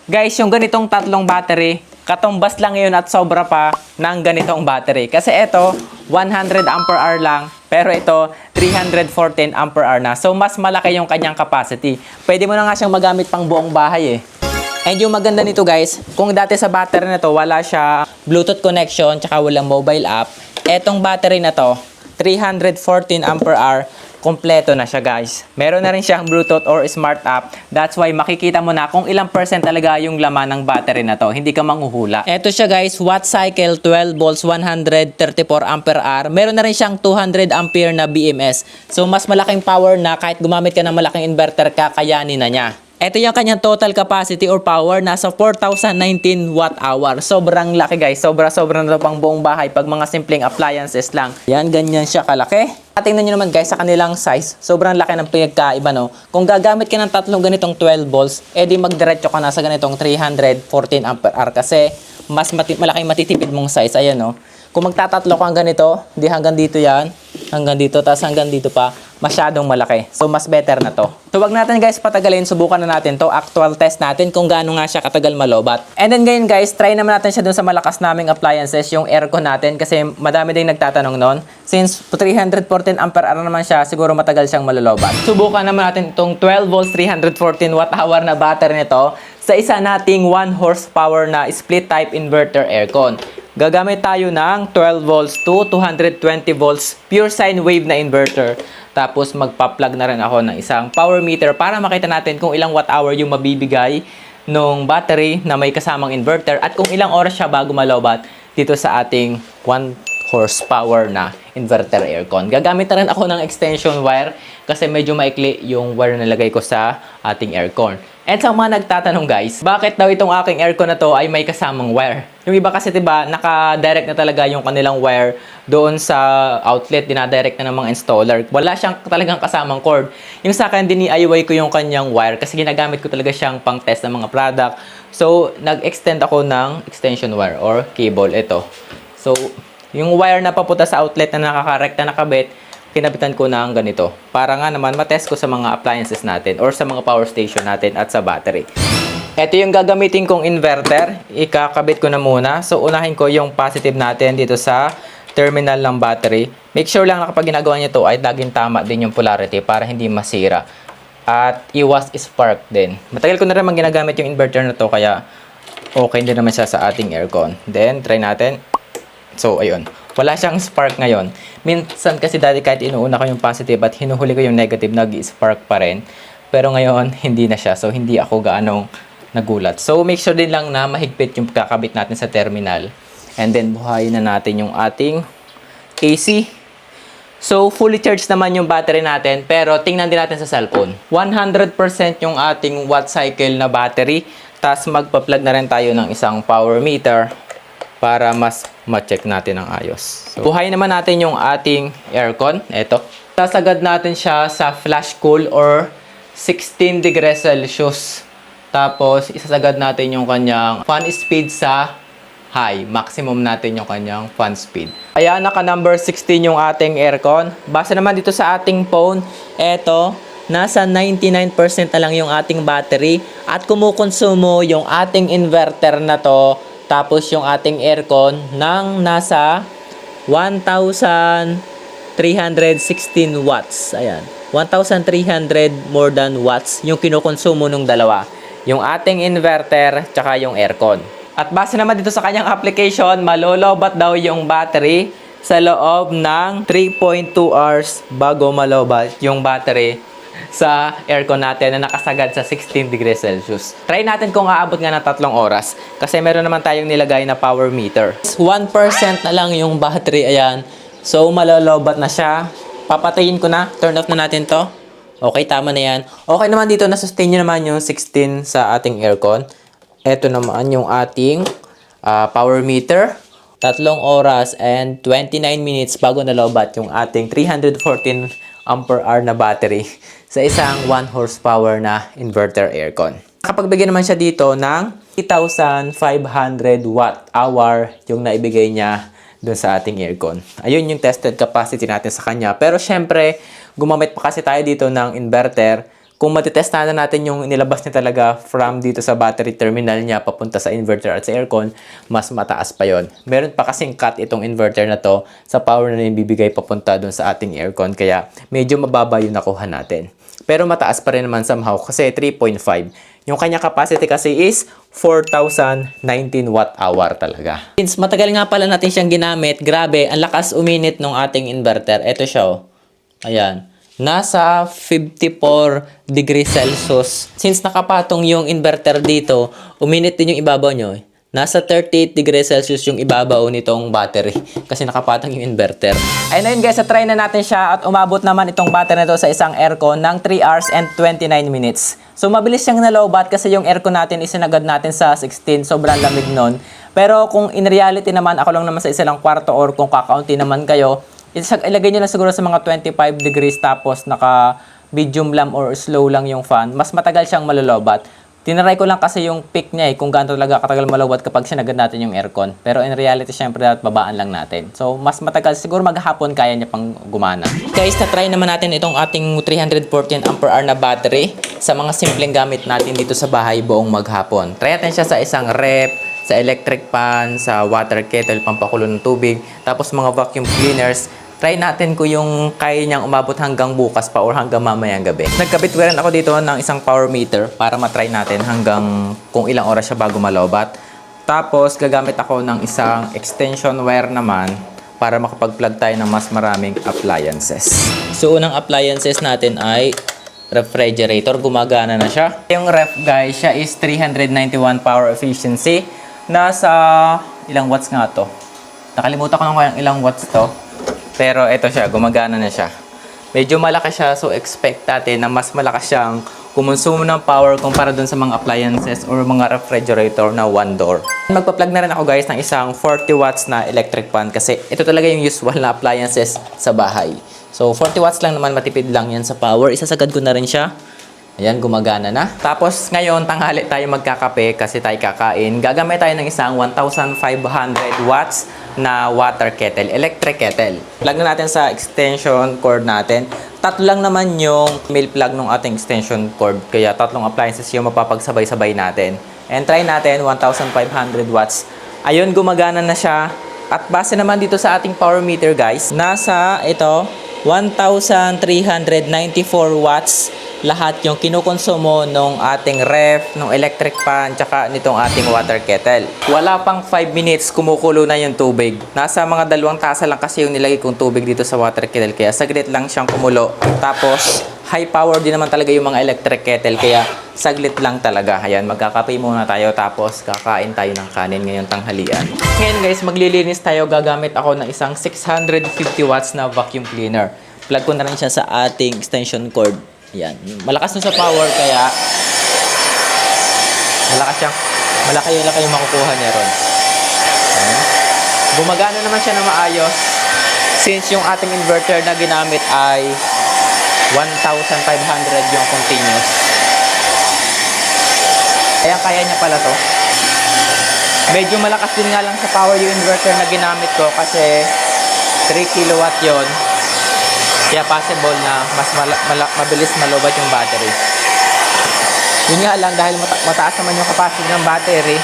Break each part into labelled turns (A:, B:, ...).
A: Guys, yung ganitong tatlong battery, katumbas lang yun at sobra pa ng ganitong battery. Kasi ito, 100 ampere hour lang, pero ito, 314 ampere hour na. So, mas malaki yung kanyang capacity. Pwede mo na nga siyang magamit pang buong bahay eh. And yung maganda nito guys, kung dati sa battery na to, wala siya Bluetooth connection, tsaka walang mobile app, etong battery na to, 314 ampere hour, kompleto na siya guys. Meron na rin siyang Bluetooth or smart app. That's why makikita mo na kung ilang percent talaga yung laman ng battery na to. Hindi ka manghuhula. Ito siya guys, watt cycle 12 volts 134 ampere hour. Meron na rin siyang 200 ampere na BMS. So mas malaking power na kahit gumamit ka ng malaking inverter kakayanin na niya. Ito yung kanyang total capacity or power, nasa 4,019 watt-hour. Sobrang laki guys. Sobra-sobra na ito pang buong bahay pag mga simpleng appliances lang. Yan, ganyan siya kalaki. Tingnan nyo naman guys sa kanilang size. Sobrang laki ng pinagkaiba no. Kung gagamit ka ng tatlong ganitong 12 volts, edi magdiretso ka na sa ganitong 314 ampere hour kasi mas malaking matitipid mong size. Ayan no. Kung magtatatlo ka ganito, di hanggang dito yan, hanggang dito, tapos hanggang dito pa, masyadong malaki. So, mas better na to. So, wag natin guys patagalin, subukan na natin to. Actual test natin kung gaano nga siya katagal malobat. And then ngayon guys, try naman natin siya dun sa malakas naming appliances, yung aircon natin, kasi madami ding nagtatanong nun. Since 314 ampere hour naman siya, siguro matagal siyang malolobat. Subukan naman natin itong 12 volts 314 watt hour na battery nito sa isa nating 1 horsepower na split type inverter aircon. Gagamit tayo ng 12 volts to 220 volts pure sine wave na inverter. Tapos magpa-plug na rin ako ng isang power meter para makita natin kung ilang watt hour yung mabibigay ng battery na may kasamang inverter at kung ilang oras siya bago malobat dito sa ating 1 horsepower na inverter aircon. Gagamit na rin ako ng extension wire kasi medyo maikli yung wire na nilagay ko sa ating aircon. And sa mga nagtatanong guys, bakit daw itong aking aircon na to ay may kasamang wire? Yung iba kasi diba, naka-direct na talaga yung kanilang wire doon sa outlet, dinadirect na ng mga installer. Wala siyang talagang kasamang cord. Yung sa akin, DIY ko yung kanyang wire kasi ginagamit ko talaga siyang pang test ng mga product. So, nag-extend ako ng extension wire or cable. Ito. So, yung wire na papunta sa outlet na nakaka-rekta nakabit, kinabitan ko ng ganito. Para nga naman matest ko sa mga appliances natin or sa mga power station natin at sa battery. Ito yung gagamitin kong inverter. Ikakabit ko na muna. So, unahin ko yung positive natin dito sa terminal ng battery. Make sure lang na kapag ginagawa niyo to ay laging tama din yung polarity para hindi masira. At iwas spark din. Matagal ko na rin ginagamit yung inverter na to kaya okay din naman siya sa ating aircon. Then, try natin. So, ayun. Wala siyang spark ngayon. Minsan kasi dati kahit inuuna ko yung positive at hinuhuli ko yung negative, nag-spark pa rin. Pero ngayon, hindi na siya. So, hindi ako gaanong nagulat. So, make sure din lang na mahigpit yung kakabit natin sa terminal. And then, buhayin na natin yung ating AC. So, fully charged naman yung battery natin. Pero, tingnan din natin sa cellphone. 100% yung ating watt cycle na battery. Tapos, magpa-plug na rin tayo ng isang power meter para mas ma-check natin ang ayos. So, buhayin naman natin yung ating aircon. Ito. Sasagad natin siya sa flash cool or 16 degrees Celsius. Tapos, isasagad natin yung kanyang fan speed sa high. Maximum natin yung kanyang fan speed. Ayan, naka number 16 yung ating aircon. Base naman dito sa ating phone, eto, nasa 99% na lang yung ating battery. At kumukonsumo yung ating inverter na to, tapos yung ating aircon ng nasa 1,316 watts. Ayan. 1,300 more than watts yung kinukonsumo ng dalawa. Yung ating inverter tsaka yung aircon. At base naman dito sa kanyang application, malolobat daw yung battery sa loob ng 3.2 hours bago malobat yung battery sa aircon natin na nakasagad sa 16 degrees Celsius. Try natin kung aabot nga ng 3 oras kasi meron naman tayong nilagay na power meter. 1% na lang yung battery, ayan. So, malolobat na siya. Papatayin ko na. Turn off na natin to. Okay, tama na yan. Okay naman dito, na-sustain nyo naman yung 16 sa ating aircon. Ito naman yung ating power meter. 3 oras and 29 minutes bago nalobat yung ating 314 ampere hour na battery sa isang 1 horsepower na inverter aircon. Nakapagbigay naman siya dito ng 3,500 watt hour yung naibigay niya dun sa ating aircon. Ayun yung tested capacity natin sa kanya. Pero syempre, gumamit pa kasi tayo dito ng inverter. kung matitest na natin yung nilabas niya talaga from dito sa battery terminal niya papunta sa inverter at sa aircon, mas mataas pa yon. Meron pa kasing cut itong inverter na to sa power na bibigay papunta dun sa ating aircon, kaya medyo mababa yung nakuha natin. Pero mataas pa rin naman somehow kasi 3.5. Yung kanya capacity kasi is 4,019 watt-hour talaga. Since matagal nga pala natin siyang ginamit, grabe, ang lakas uminit ng ating inverter. Ito siya, oh. Ayan. Nasa 54 degrees Celsius. Since nakapatong yung inverter dito, uminit din yung ibabaw nyo. Nasa 38 degrees Celsius yung ibabaw nitong battery kasi nakapatong yung inverter. Ayun na yun guys, try na natin siya at umabot naman itong battery na to sa isang aircon ng 3 hours and 29 minutes. So mabilis siyang nalobat kasi yung aircon natin isinagad natin sa 16, sobrang lamig nun. Pero kung in reality naman, ako lang naman sa isa lang kwarto or kung kakaunti naman kayo, ilagay nyo lang siguro sa mga 25 degrees tapos naka medium lang or slow lang yung fan. Mas matagal siyang malolobat. Tinaray ko lang kasi yung peak niya kung gaano talaga katagal malawat kapag sinagad natin yung aircon. Pero in reality, syempre dapat babaan lang natin. So, mas matagal. Siguro maghapon kaya niya pang gumana. Guys, na-try naman natin itong ating 314 ampere na battery sa mga simpleng gamit natin dito sa bahay buong maghapon. Try natin siya sa isang rep, sa electric pan, sa water kettle, pampakulo ng tubig, tapos mga vacuum cleaners. Try natin kung yung kaya niyang umabot hanggang bukas pa or hanggang mamayang gabi. Nagkabit rin ako dito ng isang power meter para matry natin hanggang kung ilang oras siya bago malobat. Tapos gagamit ako ng isang extension wire naman para makapag-plug tayo ng mas maraming appliances. So unang appliances natin ay refrigerator. Gumagana na siya. Yung ref guys, siya is 391 power efficiency. Nasa ilang watts nga to? Nakalimutan ko lang kung ilang watts to. Pero ito siya, gumagana na siya. Medyo malaki siya, so expect natin na mas malakas siyang kumonsumo ng power kumpara dun sa mga appliances or mga refrigerator na one door. Magpa-plug na rin ako guys ng isang 40 watts na electric fan kasi ito talaga yung usual na appliances sa bahay. So 40 watts lang naman, matipid lang yan sa power. Isasagad ko na rin siya. Ayan, gumagana na. Tapos ngayon, tanghali tayo magkakape kasi tayo kakain. Gagamit tayo ng isang 1,500 watts na water kettle, electric kettle. Plug na natin sa extension cord natin. Tatlo lang naman yung male plug ng ating extension cord. Kaya tatlong appliances yung mapapagsabay-sabay natin. And try natin, 1,500 watts. Ayun, gumagana na siya. At base naman dito sa ating power meter guys, nasa ito, 1,394 watts lahat yung kinukonsumo nung ating ref, nung electric fan, tsaka nitong ating water kettle. Wala pang 5 minutes, kumukulo na yung tubig. Nasa mga 2 tasa lang kasi yung nilagay kong tubig dito sa water kettle, kaya saglit lang siyang kumulo. Tapos, high power din naman talaga yung mga electric kettle, kaya saglit lang talaga. Ayan, magkakape muna tayo, tapos kakain tayo ng kanin ngayong tanghalian. Ngayon guys, maglilinis tayo. Gagamit ako ng isang 650 watts na vacuum cleaner. Plug ko na rin siya sa ating extension cord. Yan. Malakas na sa power kaya malaki yung makukuha niya ron. Ayan. Gumagana naman siya na maayos since yung ating inverter na ginamit ay 1,500 yung continuous. Kaya niya pala to. Medyo malakas din nga lang sa power yung inverter na ginamit ko kasi 3 kilowatt yon. Kaya possible na mas mabilis malobat yung battery. Yun nga lang, dahil mataas naman yung capacity ng battery,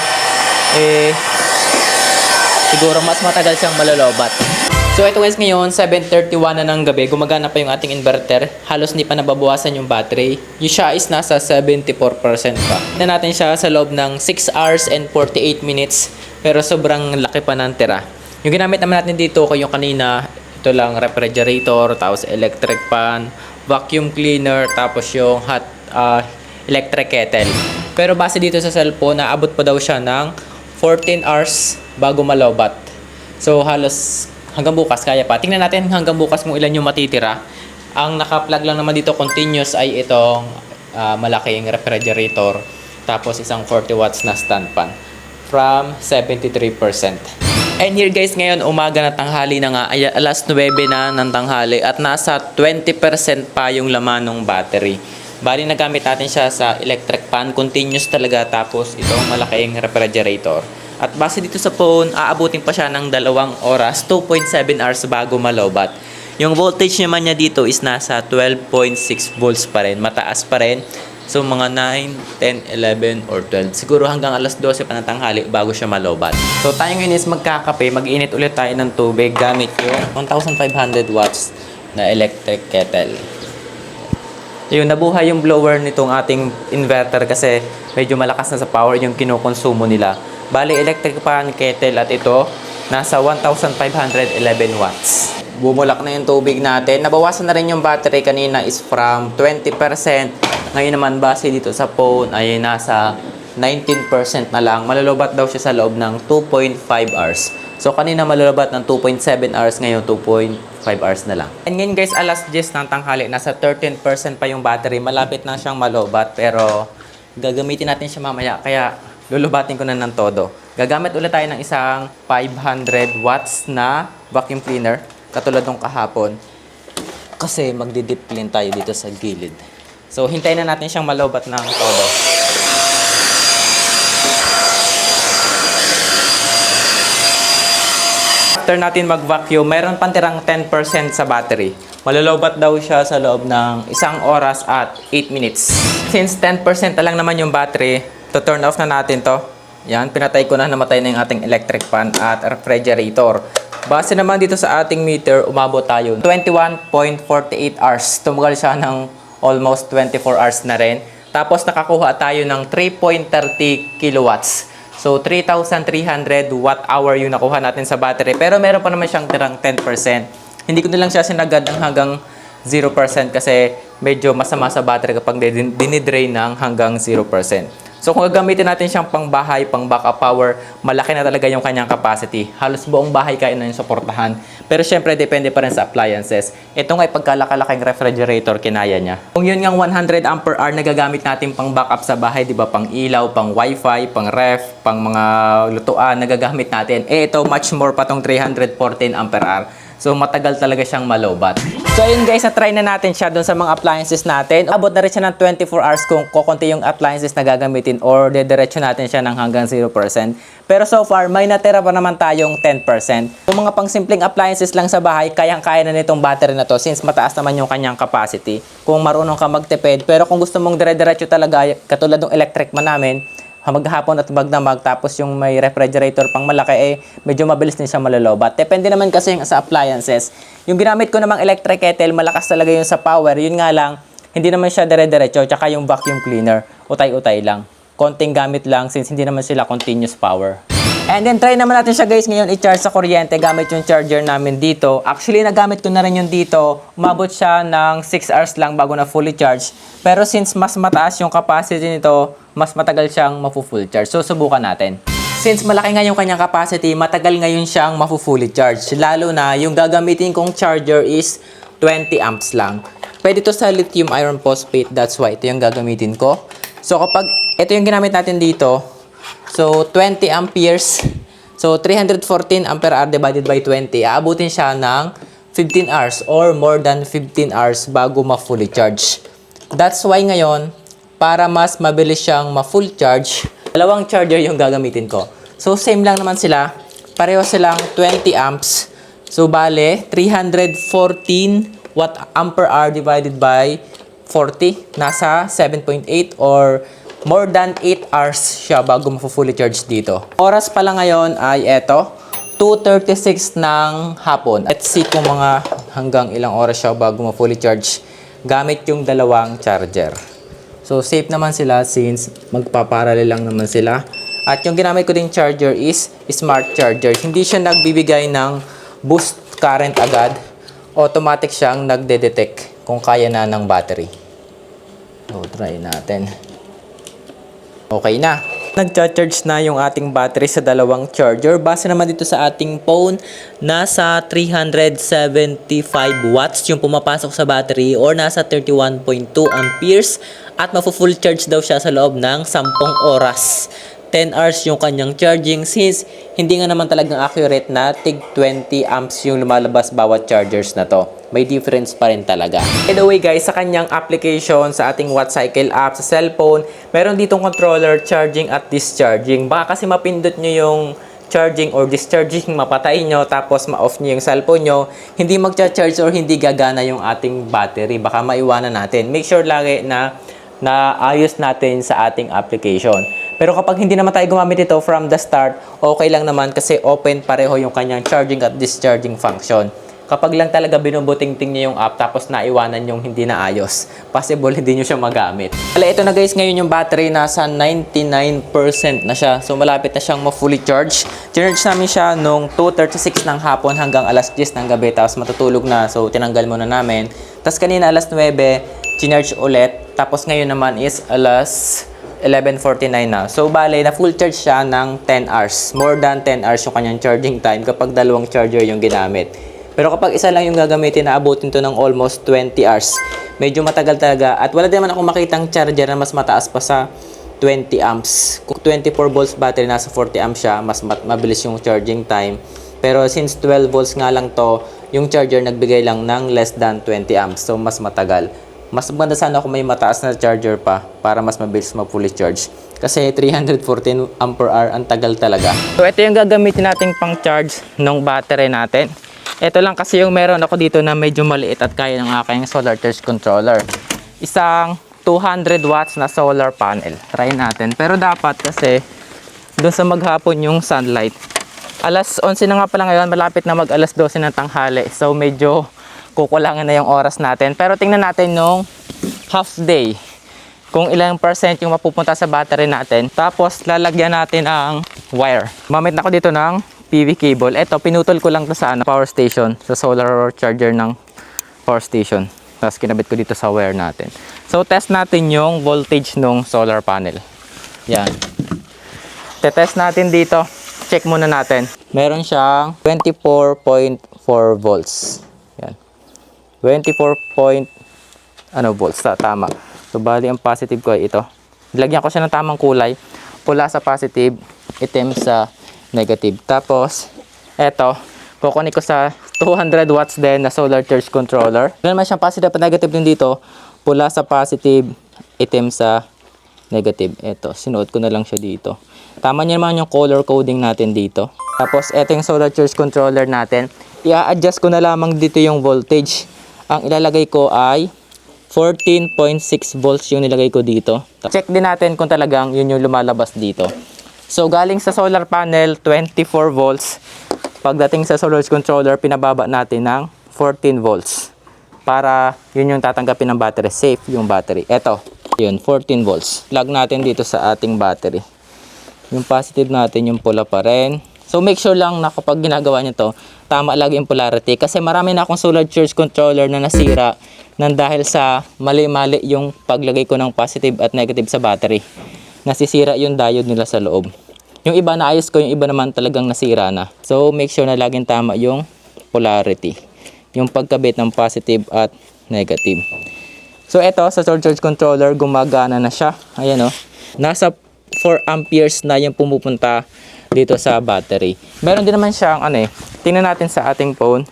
A: siguro mas matagal siyang malolobat. So ito guys, ngayon 7:31 na ng gabi, gumagana pa yung ating inverter. Halos hindi pa nababawasan yung battery. Yung siya is nasa 74% pa. Tignan natin siya sa loob ng 6 hours and 48 minutes. Pero sobrang laki pa ng tira. Yung ginamit naman natin dito, yung kanina, ito lang refrigerator, tapos electric pan, vacuum cleaner, tapos yung hot electric kettle. Pero base dito sa cellphone, naabot pa daw siya ng 14 hours bago malobat. So halos hanggang bukas kaya pa. Tingnan natin hanggang bukas kung ilan yung matitira. Ang naka-plug lang naman dito continuous ay itong malaking refrigerator, tapos isang 40 watts na stand pan from 73%. And here guys, ngayon umaga na, tanghali na nga, ay alas 9 na ng tanghali at nasa 20% pa yung laman ng battery. Bali nagamit natin siya sa electric pan, continuous talaga, tapos itong malaking refrigerator. At base dito sa phone, aabutin pa siya ng 2 oras, 2.7 hours bago malobat. Yung voltage naman niya dito is nasa 12.6 volts pa rin. Mataas pa rin. So, mga 9, 10, 11, or 12. Siguro hanggang alas 12 pa ng tanghali bago siya malobat. So, tayo ngayon is magkakape. Mag-init ulit tayo ng tubig gamit yung 1,500 watts na electric kettle. Yung nabuhay yung blower nitong ating inverter kasi medyo malakas na sa power yung kinukonsumo nila. Bali, electric pan kettle at ito nasa 1,511 watts. Bumulak na yung tubig natin. Nabawasan na rin yung battery kanina is from 20%. Ngayon naman base dito sa phone ay nasa 19% na lang. Malulubat daw siya sa loob ng 2.5 hours. So kanina malulubat ng 2.7 hours, ngayon 2.5 hours na lang. And ngayon guys, alas 10 ng tanghali, nasa 13% pa yung battery. Malapit na siyang malubat pero gagamitin natin siya mamaya. Kaya lulubatin ko na ng todo. Gagamit ulit tayo ng isang 500 watts na vacuum cleaner. Katulad nung kahapon. Kasi magdi-deep clean tayo dito sa gilid. So, hintayin na natin siyang malobat ng todo. After natin mag-vacuum, mayroon pang tirang 10% sa battery. Malolobat daw siya sa loob ng 1 oras at 8 minutes. Since 10% na lang naman yung battery, to turn off na natin to. Yan, pinatay ko na, namatay na yung ating electric fan at refrigerator. Base naman dito sa ating meter, umabot tayo 21.48 hours. Tumagal siya ng almost 24 hours na rin. Tapos nakakuha tayo ng 3.30 kilowatts. So 3,300 watt hour yung nakuha natin sa battery. Pero meron pa naman siyang tirang 10%. Hindi ko na lang siya sinagad ng hanggang 0% kasi medyo masama sa battery kapag dinidrain ng hanggang 0%. So kung gagamitin natin siyang pangbahay, pang backup power, malaki na talaga yung kanyang capacity. Halos buong bahay kaya na yung suportahan. Pero syempre depende pa rin sa appliances. Ito nga pagkalakalaking refrigerator, kinaya niya. Kung yun nga 100 ampere hour na gagamit natin pang backup sa bahay, di ba, pang ilaw, pang wifi, pang ref, pang mga lutuan na gagamit natin. Eh ito much more pa tong 314 ampere hour. So, matagal talaga siyang malobat. So, ayun guys, na-try na natin siya doon sa mga appliances natin. Abot na rin siya ng 24 hours kung kukunti yung appliances na gagamitin or dediretso natin siya ng hanggang 0%. Pero so far, may natira pa naman tayong 10%. Yung mga pang simpleng appliances lang sa bahay, kayang-kaya na nitong battery na to since mataas naman yung kanyang capacity. Kung marunong ka magtipid. Pero kung gusto mong dire-diretso talaga, katulad ng electric man namin, maghapon at magdamag, tapos yung may refrigerator pang malaki, eh medyo mabilis din siya malolobat. Depende naman kasi yung sa appliances. Yung ginamit ko namang electric kettle, malakas talaga yung sa power. Yun nga lang, hindi naman siya dire-diretso. Tsaka yung vacuum cleaner, utay-utay lang. Konting gamit lang since hindi naman sila continuous power. And then try naman natin siya guys ngayon i-charge sa kuryente gamit yung charger namin dito. Actually nagamit ko na rin yung dito. Umabot siya ng 6 hours lang bago na fully charge. Pero since mas mataas yung capacity nito, mas matagal siyang mafu-full charge. So subukan natin. Since malaki nga yung kanyang capacity, matagal ngayon siyang mafu-fully charge. Lalo na yung gagamitin kong charger is 20 amps lang. Pwede to sa lithium iron phosphate, that's why ito yung gagamitin ko. So kapag ito yung ginamit natin dito, so 20 amperes, so 314 ampere hour divided by 20, aabutin siya ng 15 hours or more than 15 hours bago ma-fully charge. That's why ngayon, para mas mabilis siyang ma-full charge, dalawang charger yung gagamitin ko. So same lang naman sila, pareho silang 20 amps. So bale, 314 watt ampere hour divided by 40, nasa 7.8 or more than 8 hours siya bago ma-fully charge dito. Oras pala ngayon ay eto, 2:36 ng hapon. Let's see kung mga hanggang ilang oras siya bago ma-fully charge gamit yung dalawang charger. So safe naman sila since magpaparallel lang naman sila. At yung ginamit ko ding charger is smart charger. Hindi siya nagbibigay ng boost current agad. Automatic siyang nagde-detect kung kaya na ng battery. So try natin. Okay na. Nagcha-charge na yung ating battery sa dalawang charger. Base naman dito sa ating phone, nasa 375 watts yung pumapasok sa battery or nasa 31.2 amperes at mafu-full charge daw siya sa loob ng 10 oras. 10 hours yung kanyang charging since hindi nga naman talagang accurate na tig 20 amps yung lumalabas bawat chargers na to. May difference pa rin talaga. By the way guys, sa kanyang application sa ating WattCycle app sa cellphone, meron ditong controller charging at discharging. Baka kasi mapindot nyo yung charging or discharging, mapatay nyo, tapos ma-off nyo yung cellphone nyo, hindi magcha-charge or hindi gagana yung ating battery. Baka maiwanan natin. Make sure lagi na naayos natin sa ating application. Pero kapag hindi naman tayo gumamit ito from the start, okay lang naman kasi open pareho yung kanyang charging at discharging function. Kapag lang talaga binubuting-ting niyo yung app tapos naiwanan yung hindi naayos, possible hindi nyo siya magamit. Ito na guys, ngayon yung battery nasa 99% na siya. So malapit na siyang ma-fully charge. Charge namin siya nung 2:36 ng hapon hanggang alas 10 ng gabi tapos matutulog na. So tinanggal muna namin. Tapos kanina alas 9, chinarge ulit. Tapos ngayon naman is alas 11:49 na. So, bale, na full charge siya ng 10 hours. More than 10 hours yung kanyang charging time kapag dalawang charger yung ginamit. Pero kapag isa lang yung gagamitin, naabutin to ng almost 20 hours. Medyo matagal talaga. At wala din naman ako makitang charger na mas mataas pa sa 20 amps. Kung 24 volts battery, nasa 40 amps siya, mas mabilis yung charging time. Pero since 12 volts nga lang to, yung charger nagbigay lang ng less than 20 amps. So, mas matagal. Mas maganda sana kung may mataas na charger pa para mas mabilis ma-fully charge. Kasi 314 ampere hour ang tagal talaga. So ito yung gagamitin nating pang charge ng battery natin. Ito lang kasi yung meron ako dito na medyo maliit at kaya ng aking solar charge controller. Isang 200 watts na solar panel. Try natin. Pero dapat kasi doon sa maghapon yung sunlight. Alas 11 na nga pala ngayon, malapit na mag alas 12 ng tanghali. So medyo kukulangan na yung oras natin. Pero tingnan natin nung half day. Kung ilang percent yung mapupunta sa battery natin. Tapos lalagyan natin ang wire. Mamit na ako dito ng PV cable. Ito, pinutol ko lang to sa power station. Sa solar charger ng power station. Tapos kinabit ko dito sa wire natin. So test natin yung voltage ng solar panel. Yan. Tetest natin dito. Check muna natin. Meron siyang 24.4 volts. Yan. 24 volts. Tama. So, bali ang positive ko ay ito. Lagyan ko siya ng tamang kulay. Pula sa positive, itim sa negative. Tapos, eto, kukunin ko sa 200 watts din na solar charge controller. Meron naman siyang positive at negative din dito. Pula sa positive, itim sa negative. Eto, sinuot ko na lang siya dito. Tama niya naman yung color coding natin dito. Tapos, eto yung solar charge controller natin. I-adjust ko na lamang dito yung voltage. Ang ilalagay ko ay 14.6 volts yung nilagay ko dito. Check din natin kung talagang yun yung lumalabas dito. So, galing sa solar panel, 24 volts. Pagdating sa solar controller, pinababa natin ng 14 volts. Para yun yung tatanggapin ng battery. Safe yung battery. Eto, yun, 14 volts. Plug natin dito sa ating battery. Yung positive natin, yung pula pa rin. So, make sure lang na kapag ginagawa nyo to, tama lagi yung polarity. Kasi marami na akong solar charge controller na nasira nang dahil sa mali-mali yung paglagay ko ng positive at negative sa battery. Nasisira yung diode nila sa loob. Yung iba naayos ko, yung iba naman talagang nasira na. So, make sure na laging tama yung polarity. Yung pagkabit ng positive at negative. So, eto, sa solar charge controller, gumagana na siya. Ayan o. Nasa 4 amperes na yung pumupunta dito sa battery. Meron din naman siyang tingnan natin sa ating phone.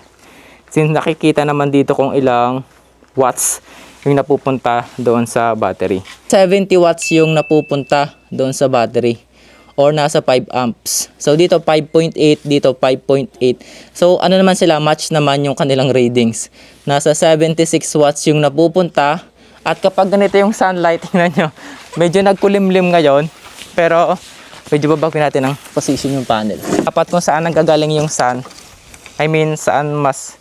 A: Since nakikita naman dito kung ilang watts yung napupunta doon sa battery. 70 watts yung napupunta doon sa battery or nasa 5 amps. So dito 5.8, dito 5.8. So ano naman sila, match naman yung kanilang readings. Nasa 76 watts yung napupunta at kapag ganito yung sunlight, tingnan nyo, medyo nagkulimlim ngayon pero medyo babagin natin ang position yung panel. Dapat kung saan nanggagaling yung sun, saan mas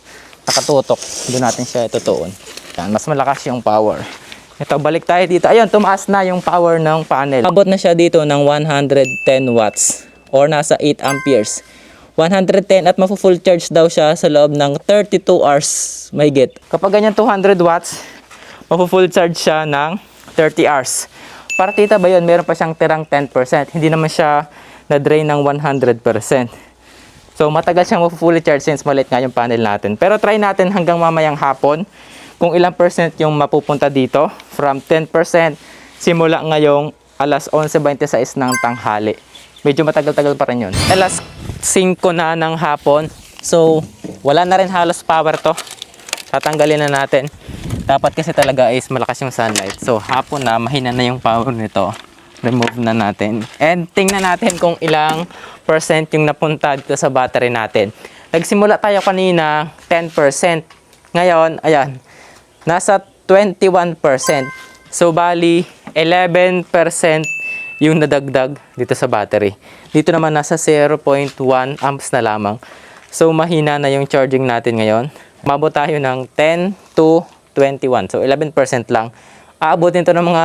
A: nakatutok, doon natin siya itutuon. Yan, mas malakas yung power. Ito, balik tayo dito. Ayun, tumaas na yung power ng panel. Abot na siya dito ng 110 watts or nasa 8 amperes. 110 at mafu-full charge daw siya sa loob ng 32 hours. May get. Kapag ganyan 200 watts, mafu-full charge siya ng 30 hours. Para tita ba yun, meron pa siyang tirang 10%. Hindi naman siya na-drain ng 100%. So, matagal siyang fully charge since maliit nga yung panel natin. Pero try natin hanggang mamayang hapon kung ilang percent yung mapupunta dito. From 10% simula ngayong alas 11:26 ng tanghali. Medyo matagal-tagal pa rin yun. Alas 5 na ng hapon. So, wala na rin halos power to. Tatanggalin na natin. Dapat kasi talaga is malakas yung sunlight. So, hapon na, mahina na yung power nito. Remove na natin. And tingnan natin kung ilang percent yung napunta dito sa battery natin. Nagsimula tayo kanina 10%. Ngayon, ayan, nasa 21%. So, bali, 11% yung nadagdag dito sa battery. Dito naman nasa 0.1 amps na lamang. So, mahina na yung charging natin ngayon. Mabot tayo ng 10 to 21. So, 11% lang. Aabutin ito ng mga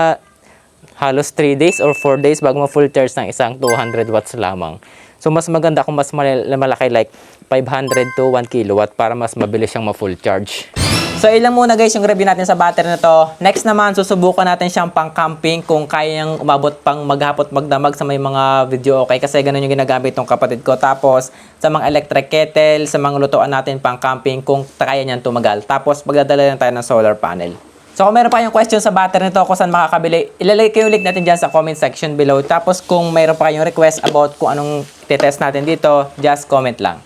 A: halos 3 days or 4 days bago ma-full charge ng isang 200 watts lamang. So, mas maganda kung mas malaki like 500 to 1 kilowatt para mas mabilis siyang ma-full charge. So, ilang muna guys yung review natin sa battery na to. Next naman, susubukan natin siyang pang-camping kung kaya niyang umabot pang maghapot magdamag sa may mga video okay. Kasi ganun yung ginagamit ng kapatid ko. Tapos, sa mga electric kettle, sa mga lutuan natin pang-camping kung kaya niyan tumagal. Tapos, magdadala lang tayo ng solar panel. So, kung meron pa yung question sa battery nito kung saan makakabili, ilalagay ko yung link natin dyan sa comment section below. Tapos, kung meron pa kayong request about kung anong titest natin dito, just comment lang.